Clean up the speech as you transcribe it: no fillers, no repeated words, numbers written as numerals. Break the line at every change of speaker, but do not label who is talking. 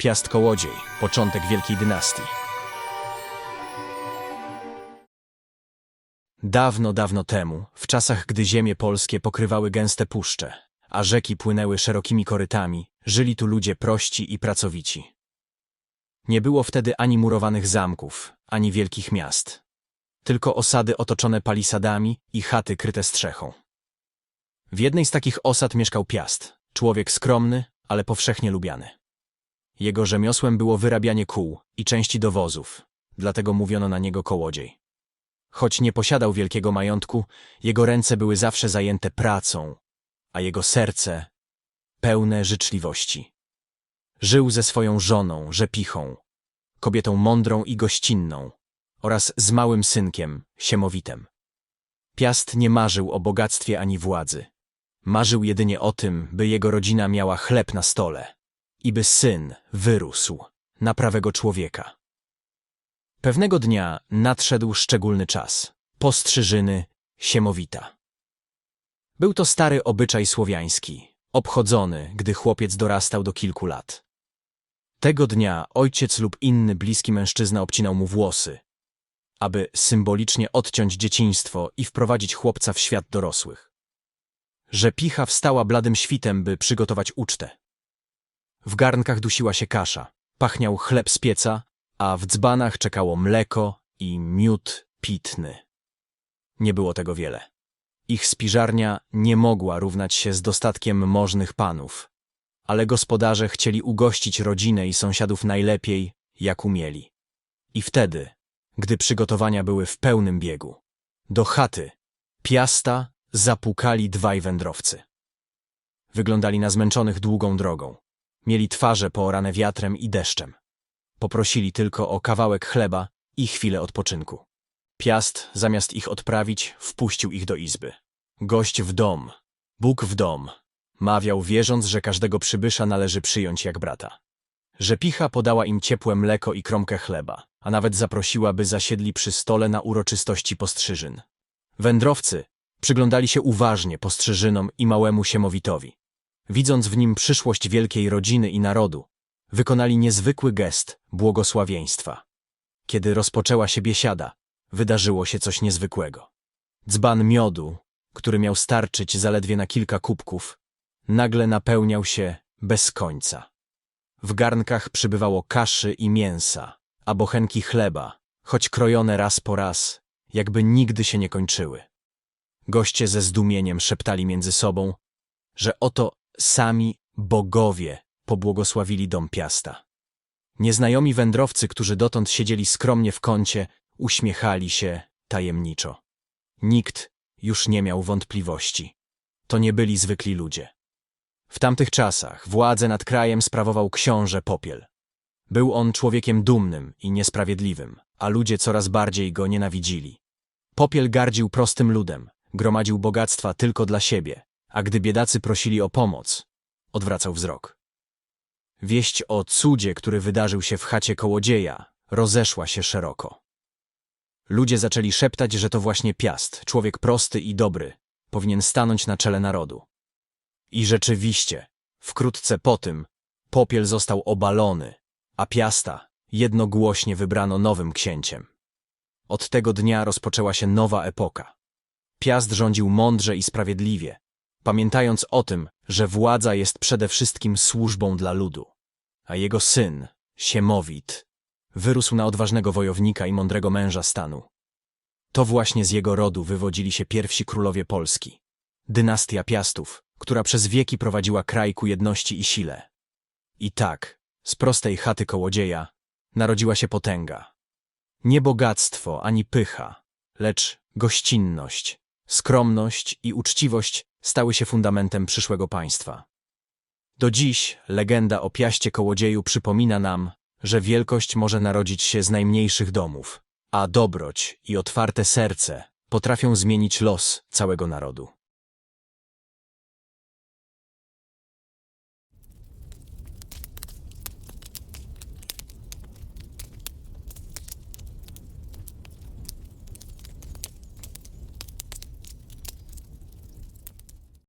Piast-Kołodziej, początek wielkiej dynastii. Dawno, dawno temu, w czasach, gdy ziemie polskie pokrywały gęste puszcze, a rzeki płynęły szerokimi korytami, żyli tu ludzie prości i pracowici. Nie było wtedy ani murowanych zamków, ani wielkich miast. Tylko osady otoczone palisadami i chaty kryte strzechą. W jednej z takich osad mieszkał Piast, człowiek skromny, ale powszechnie lubiany. Jego rzemiosłem było wyrabianie kół i części do wozów, dlatego mówiono na niego kołodziej. Choć nie posiadał wielkiego majątku, jego ręce były zawsze zajęte pracą, a jego serce pełne życzliwości. Żył ze swoją żoną, Rzepichą, kobietą mądrą i gościnną, oraz z małym synkiem, Siemowitem. Piast nie marzył o bogactwie ani władzy. Marzył jedynie o tym, by jego rodzina miała chleb na stole i by syn wyrósł na prawego człowieka. Pewnego dnia nadszedł szczególny czas – postrzyżyny Siemowita. Był to stary obyczaj słowiański, obchodzony, gdy chłopiec dorastał do kilku lat. Tego dnia ojciec lub inny bliski mężczyzna obcinał mu włosy, aby symbolicznie odciąć dzieciństwo i wprowadzić chłopca w świat dorosłych. Rzepicha wstała bladym świtem, by przygotować ucztę. W garnkach dusiła się kasza, pachniał chleb z pieca, a w dzbanach czekało mleko i miód pitny. Nie było tego wiele. Ich spiżarnia nie mogła równać się z dostatkiem możnych panów, ale gospodarze chcieli ugościć rodzinę i sąsiadów najlepiej, jak umieli. I wtedy, gdy przygotowania były w pełnym biegu, do chaty Piasta zapukali dwaj wędrowcy. Wyglądali na zmęczonych długą drogą. Mieli twarze poorane wiatrem i deszczem. Poprosili tylko o kawałek chleba i chwilę odpoczynku. Piast, zamiast ich odprawić, wpuścił ich do izby. Gość w dom, Bóg w dom, mawiał, wierząc, że każdego przybysza należy przyjąć jak brata. Rzepicha podała im ciepłe mleko i kromkę chleba, a nawet zaprosiła, by zasiedli przy stole na uroczystości postrzyżyn. Wędrowcy przyglądali się uważnie postrzyżynom i małemu Siemowitowi. Widząc w nim przyszłość wielkiej rodziny i narodu, wykonali niezwykły gest błogosławieństwa. Kiedy rozpoczęła się biesiada, wydarzyło się coś niezwykłego. Dzban miodu, który miał starczyć zaledwie na kilka kubków, nagle napełniał się bez końca. W garnkach przybywało kaszy i mięsa, a bochenki chleba, choć krojone raz po raz, jakby nigdy się nie kończyły. Goście ze zdumieniem szeptali między sobą, że oto sami bogowie pobłogosławili dom Piasta. Nieznajomi wędrowcy, którzy dotąd siedzieli skromnie w kącie, uśmiechali się tajemniczo. Nikt już nie miał wątpliwości. To nie byli zwykli ludzie. W tamtych czasach władzę nad krajem sprawował książę Popiel. Był on człowiekiem dumnym i niesprawiedliwym, a ludzie coraz bardziej go nienawidzili. Popiel gardził prostym ludem, gromadził bogactwa tylko dla siebie, a gdy biedacy prosili o pomoc, odwracał wzrok. Wieść o cudzie, który wydarzył się w chacie kołodzieja, rozeszła się szeroko. Ludzie zaczęli szeptać, że to właśnie Piast, człowiek prosty i dobry, powinien stanąć na czele narodu. I rzeczywiście, wkrótce po tym, Popiel został obalony, a Piasta jednogłośnie wybrano nowym księciem. Od tego dnia rozpoczęła się nowa epoka. Piast rządził mądrze i sprawiedliwie, pamiętając o tym, że władza jest przede wszystkim służbą dla ludu. A jego syn, Siemowit, wyrósł na odważnego wojownika i mądrego męża stanu. To właśnie z jego rodu wywodzili się pierwsi królowie Polski. Dynastia Piastów, która przez wieki prowadziła kraj ku jedności i sile. I tak, z prostej chaty kołodzieja, narodziła się potęga. Nie bogactwo ani pycha, lecz gościnność, skromność i uczciwość stały się fundamentem przyszłego państwa. Do dziś legenda o Piaście Kołodzieju przypomina nam, że wielkość może narodzić się z najmniejszych domów, a dobroć i otwarte serce potrafią zmienić los całego narodu.